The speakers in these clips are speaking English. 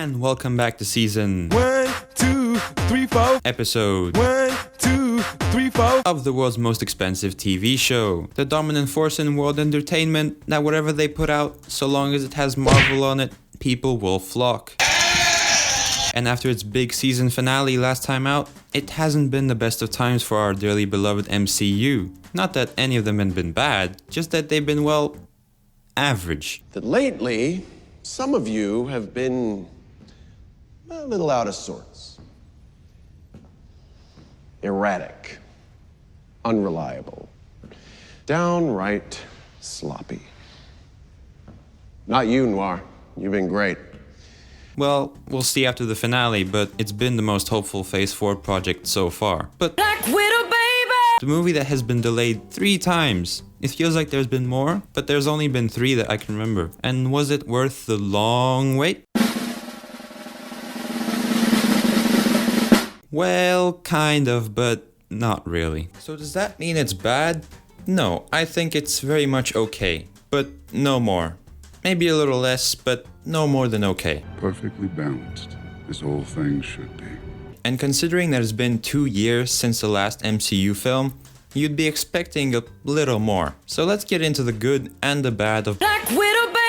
And welcome back to season 1, 2, 3, 4. episode 1, 2, 3, 4. of the world's most expensive TV show. The dominant force in world entertainment that whatever they put out, so long as it has Marvel on it, people will flock. And after its big season finale last time out, it hasn't been the best of times for our dearly beloved MCU. Not that any of them have been bad, just that they've been, well, average. That lately, some of you have been a little out of sorts. Erratic, unreliable, downright sloppy. Not you, Noir. You've been great. Well, we'll see after the finale, but it's been the most hopeful Phase 4 project so far. But Black Widow, baby! the movie that has been delayed 3 times. It feels like there's been more, but there's only been 3 that I can remember. And was it worth the long wait? Well, kind of, but not really. So does that mean it's bad? No, I think it's very much okay, but no more. Maybe a little less, but no more than okay. Perfectly balanced, this whole thing should be. And considering that it's been 2 years since the last MCU film, you'd be expecting a little more. So let's get into the good and the bad of Black Widow, baby!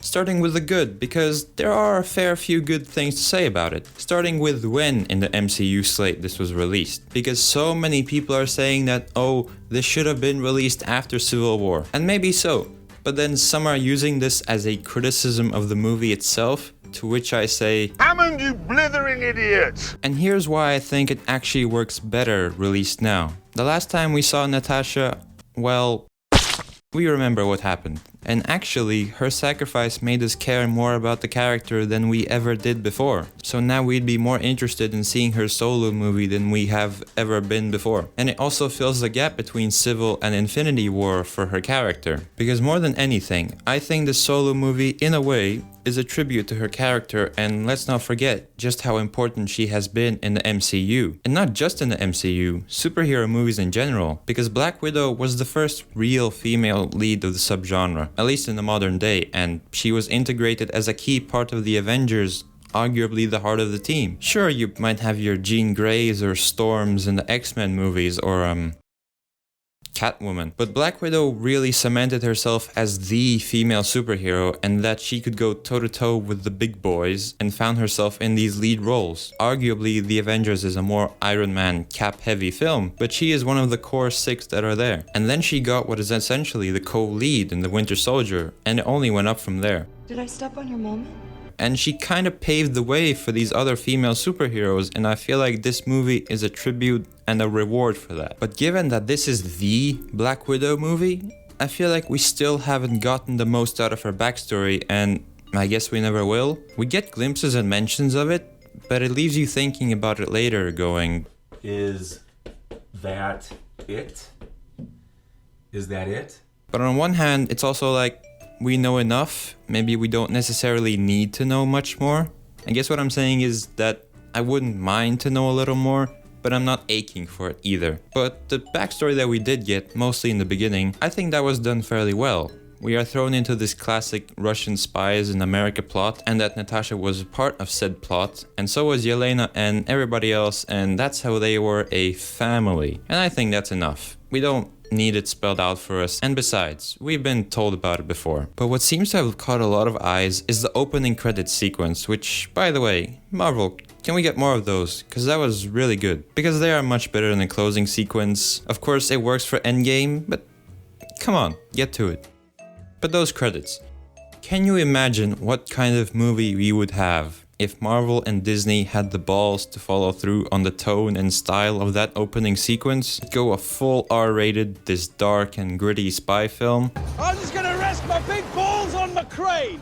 starting with the good, because there are a fair few good things to say about it. Starting with when in the MCU slate this was released, because so many people are saying that, oh, this should have been released after Civil War. And maybe so, but then some are using this as a criticism of the movie itself, to which I say, Hammond, you blithering idiot! and here's why I think it actually works better released now. The last time we saw Natasha, well, we remember what happened. And actually, her sacrifice made us care more about the character than we ever did before. So now we'd be more interested in seeing her solo movie than we have ever been before. And it also fills the gap between Civil and Infinity War for her character. Because more than anything, I think the solo movie, in a way, is a tribute to her character, and let's not forget just how important she has been in the MCU. And not just in the MCU, superhero movies in general, because Black Widow was the first real female lead of the subgenre, at least in the modern day, and she was integrated as a key part of the Avengers, arguably the heart of the team. Sure, you might have your Jean Greys or Storms in the X-Men movies, or Catwoman. But Black Widow really cemented herself as the female superhero, and that she could go toe-to-toe with the big boys, and found herself in these lead roles. Arguably, The Avengers is a more Iron Man, Cap-heavy film, but she is one of the core 6 that are there. And then she got what is essentially the co-lead in The Winter Soldier, and it only went up from there. Did I step on your moment? And she kind of paved the way for these other female superheroes, and I feel like this movie is a tribute and a reward for that. But given that this is the Black Widow movie, I feel like we still haven't gotten the most out of her backstory, and I guess we never will. We get glimpses and mentions of it, but it leaves you thinking about it later, going, Is that it? Is that it? but on one hand, it's also like, we know enough, maybe we don't necessarily need to know much more. I guess what I'm saying is that I wouldn't mind to know a little more, but I'm not aching for it either. But the backstory that we did get, mostly in the beginning, I think that was done fairly well. We are thrown into this classic Russian spies in America plot, and that Natasha was part of said plot, and so was Yelena and everybody else, and that's how they were a family. And I think that's enough. We don't need it spelled out for us, and besides, we've been told about it before. But what seems to have caught a lot of eyes is the opening credits sequence, which, by the way, Marvel, can we get more of those? Because that was really good. Because they are much better than the closing sequence. Of course, it works for Endgame, but come on, get to it. But those credits. Can you imagine what kind of movie we would have if Marvel and Disney had the balls to follow through on the tone and style of that opening sequence? Go a full R-rated, this dark and gritty spy film? I'm just gonna rest my big balls on the crane.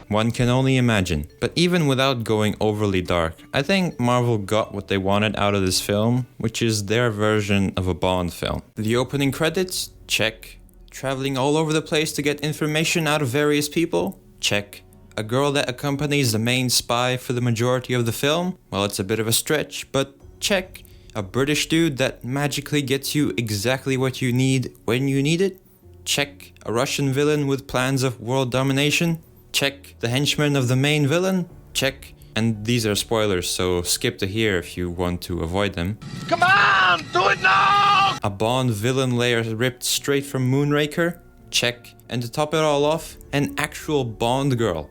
One can only imagine. But even without going overly dark, I think Marvel got what they wanted out of this film, which is their version of a Bond film. The opening credits? Check. Traveling all over the place to get information out of various people? Check. A girl that accompanies the main spy for the majority of the film? Well, it's a bit of a stretch, but check. A British dude that magically gets you exactly what you need when you need it? Check. A Russian villain with plans of world domination? Check. The henchman of the main villain? Check. And these are spoilers, so skip to here if you want to avoid them. Come on, do it now! A Bond villain layer ripped straight from Moonraker? Check. And to top it all off, an actual Bond girl.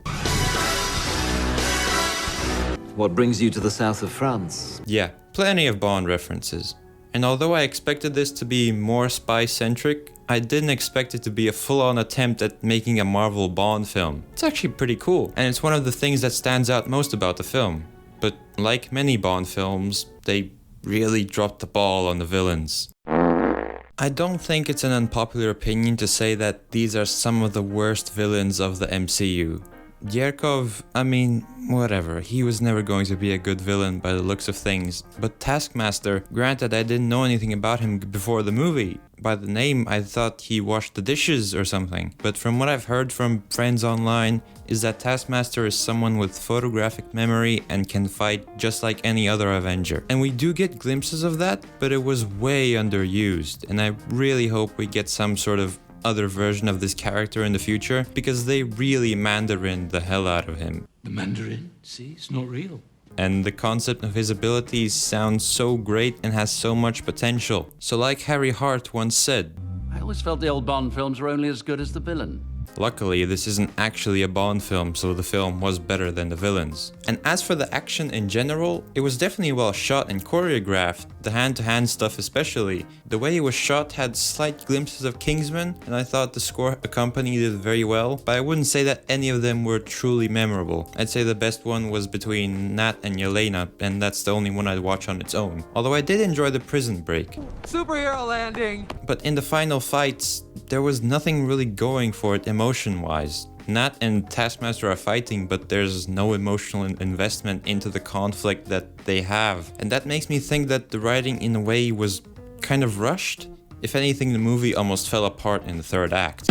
What brings you to the south of France? Yeah, plenty of Bond references. And although I expected this to be more spy-centric, I didn't expect it to be a full-on attempt at making a Marvel Bond film. It's actually pretty cool, and it's one of the things that stands out most about the film. But like many Bond films, they really dropped the ball on the villains. I don't think it's an unpopular opinion to say that these are some of the worst villains of the MCU. Yerkov, I mean, whatever, he was never going to be a good villain by the looks of things, but Taskmaster, granted I didn't know anything about him before the movie. By the name I thought he washed the dishes or something, but from what I've heard from friends online is that Taskmaster is someone with photographic memory and can fight just like any other Avenger. And we do get glimpses of that, but it was way underused, and I really hope we get some sort of other version of this character in the future, because they really Mandarin the hell out of him. The Mandarin? See, it's not real. And the concept of his abilities sounds so great and has so much potential. So like Harry Hart once said, I always felt the old Bond films were only as good as the villain. luckily this isn't actually a Bond film, so the film was better than the villains. And as for the action in general, it was definitely well shot and choreographed, the hand-to-hand stuff especially. The way it was shot had slight glimpses of Kingsman, and I thought the score accompanied it very well, but I wouldn't say that any of them were truly memorable. I'd say the best one was between Nat and Yelena, and that's the only one I'd watch on its own. Although I did enjoy the prison break. Superhero landing! But in the final fights, there was nothing really going for it emotion-wise. Nat and Taskmaster are fighting, but there's no emotional investment into the conflict that they have. And that makes me think that the writing in a way was kind of rushed. If anything, the movie almost fell apart in the third act.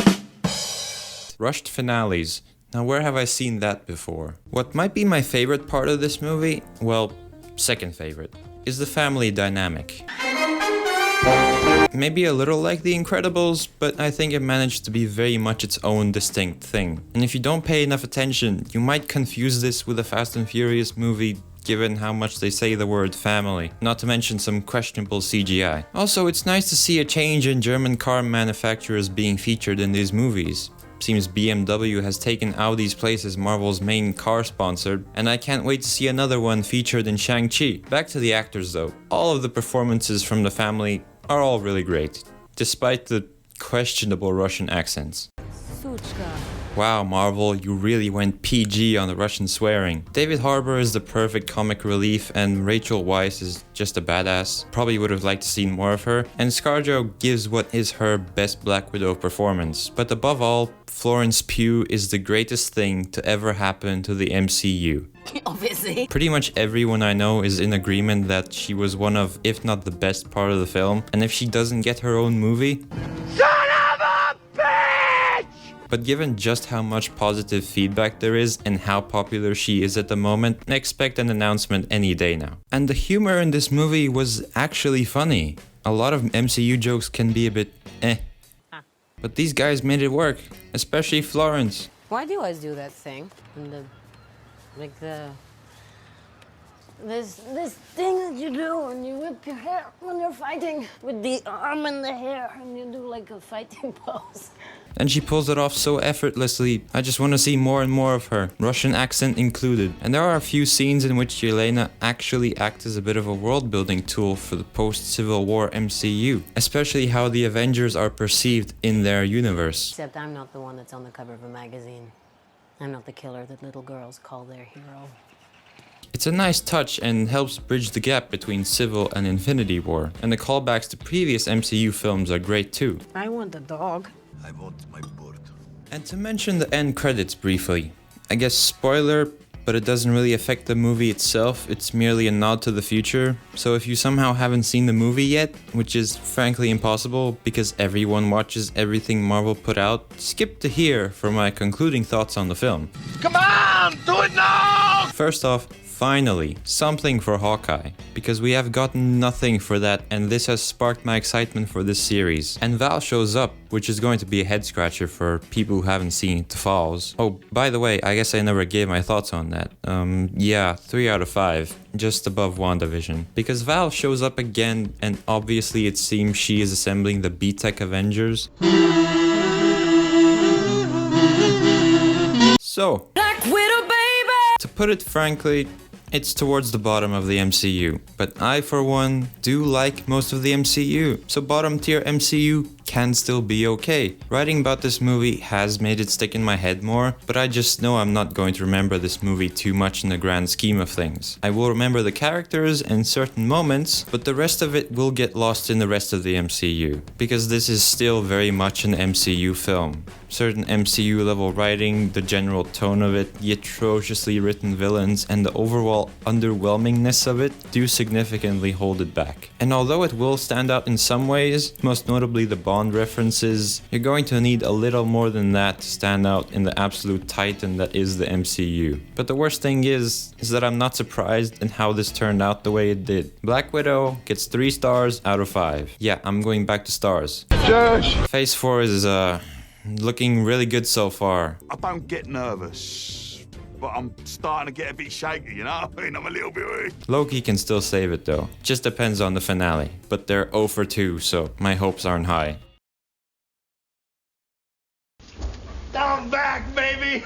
Rushed finales. Now where have I seen that before? What might be my favorite part of this movie, well, second favorite, is the family dynamic. Maybe a little like The Incredibles, but I think it managed to be very much its own distinct thing. And if you don't pay enough attention, you might confuse this with a Fast and Furious movie given how much they say the word family, not to mention some questionable CGI. Also, it's nice to see a change in German car manufacturers being featured in these movies. Seems BMW has taken Audi's place as Marvel's main car sponsor, and I can't wait to see another one featured in Shang-Chi. Back to the actors though. All of the performances from the family are all really great, despite the questionable Russian accents. Wow, Marvel, you really went PG on the Russian swearing. David Harbour is the perfect comic relief, and Rachel Weisz is just a badass. Probably would have liked to see more of her. And ScarJo gives what is her best Black Widow performance. But above all, Florence Pugh is the greatest thing to ever happen to the MCU. Obviously. Pretty much everyone I know is in agreement that she was one of, if not the best part of the film. And if she doesn't get her own movie... But given just how much positive feedback there is and how popular she is at the moment, expect an announcement any day now. And the humor in this movie was actually funny. A lot of MCU jokes can be a bit eh. But these guys made it work, especially Florence. Why do you always do that thing? This thing that you do when you whip your hair when you're fighting with the arm and the hair and you do like a fighting pose. And she pulls it off so effortlessly. I just want to see more and more of her, Russian accent included. And there are a few scenes in which Yelena actually acts as a bit of a world-building tool for the post-Civil War MCU, especially how the Avengers are perceived in their universe. Except I'm not the one that's on the cover of a magazine. I'm not the killer that little girls call their hero. It's a nice touch and helps bridge the gap between Civil and Infinity War. And the callbacks to previous MCU films are great too. I want a dog. I want my bird. And to mention the end credits briefly, I guess spoiler, but it doesn't really affect the movie itself, it's merely a nod to the future. So if you somehow haven't seen the movie yet, which is frankly impossible because everyone watches everything Marvel put out, skip to here for my concluding thoughts on the film. Come on, do it now! First off, finally, something for Hawkeye, because we have gotten nothing for that, and this has sparked my excitement for this series. And Val shows up, which is going to be a head scratcher for people who haven't seen The Falls. Oh, by the way, I guess I never gave my thoughts on that. Yeah, 3 out of 5, just above WandaVision. Because Val shows up again, and obviously it seems she is assembling the B-Tech Avengers. So, Black Widow, baby! to put it frankly, it's towards the bottom of the MCU, but I for one do like most of the MCU, so bottom tier MCU can still be okay. Writing about this movie has made it stick in my head more, but I just know I'm not going to remember this movie too much in the grand scheme of things. I will remember the characters and certain moments, but the rest of it will get lost in the rest of the MCU, because this is still very much an MCU film. Certain MCU level writing, the general tone of it, the atrociously written villains, and the overall underwhelmingness of it do significantly hold it back. And although it will stand out in some ways, most notably the Bond references, you're going to need a little more than that to stand out in the absolute titan that is the MCU. But the worst thing is that I'm not surprised in how this turned out the way it did. Black Widow gets 3 stars out of 5. Yeah, I'm going back to stars. Josh! Phase 4 is looking really good so far. I don't get nervous, but I'm starting to get a bit shaky, you know? I mean, I'm a little bit weak. Loki can still save it though. Just depends on the finale. But they're 0 for 2, so my hopes aren't high. I'm back, baby!